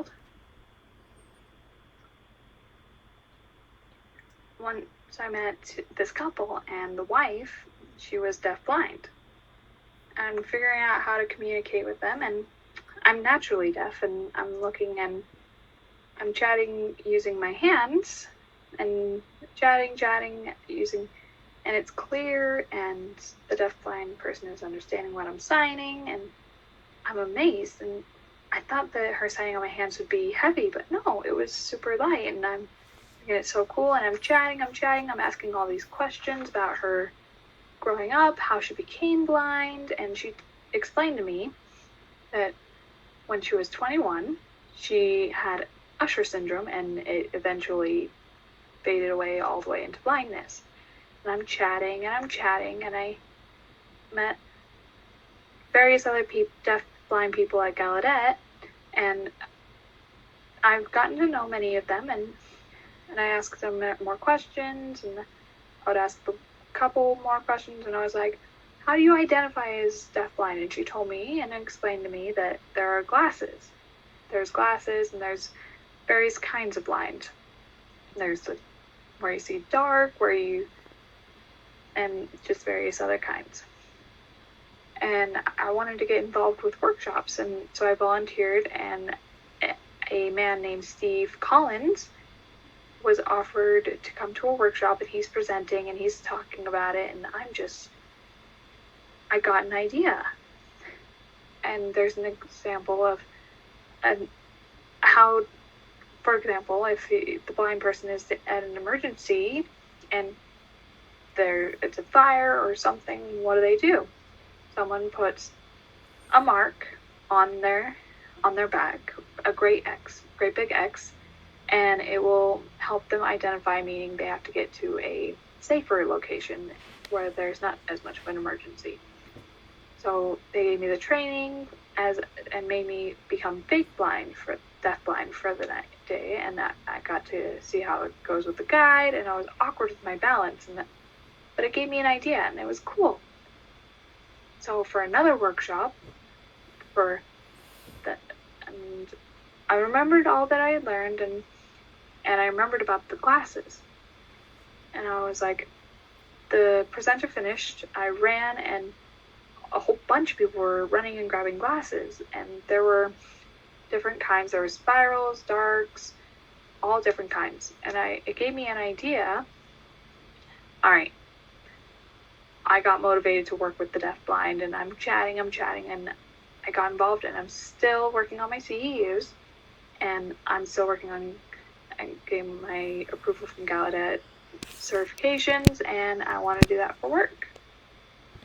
child. Once I met this couple, and the wife, she was deafblind. I'm figuring out how to communicate with them, and I'm naturally deaf, and I'm looking and I'm chatting using my hands, and chatting using, and it's clear, and the deafblind person is understanding what I'm signing, and I'm amazed. And I thought that her signing on my hands would be heavy, but no, it was super light, and I'm thinking it's so cool. And I'm chatting, I'm asking all these questions about her growing up, how she became blind, and she explained to me that when she was 21, she had Usher syndrome, and it eventually faded away all the way into blindness. And I'm chatting, and I met various other deaf blind people at Gallaudet, and I've gotten to know many of them, and I asked them more questions, and I would ask the couple more questions, and I was like, how do you identify as deafblind? And she told me and explained to me that there are glasses. There's glasses, and there's various kinds of blind. There's the where you see dark, and just various other kinds. And I wanted to get involved with workshops, and so I volunteered, and a man named Steve Collins was offered to come to a workshop, and he's presenting and he's talking about it, and I got an idea. And there's an example of how, for example, if the blind person is at an emergency and it's a fire or something, what do? Someone puts a mark on their back, a great big X, and it will help them identify, meaning they have to get to a safer location where there's not as much of an emergency. So they gave me the training and made me become deafblind for the day, and that I got to see how it goes with the guide, and I was awkward with my balance, but it gave me an idea, and it was cool. So for another workshop, and I remembered all that I had learned, and I remembered about the glasses, and I was like, the presenter finished, I ran, and a whole bunch of people were running and grabbing glasses, and there were different kinds. There were spirals, darks, all different kinds, and it gave me an idea. All right, I got motivated to work with the deafblind, and I'm chatting, and I got involved, and I'm still working on my CEUs, and I'm still working on getting my approval from Gallaudet certifications, and I want to do that for work.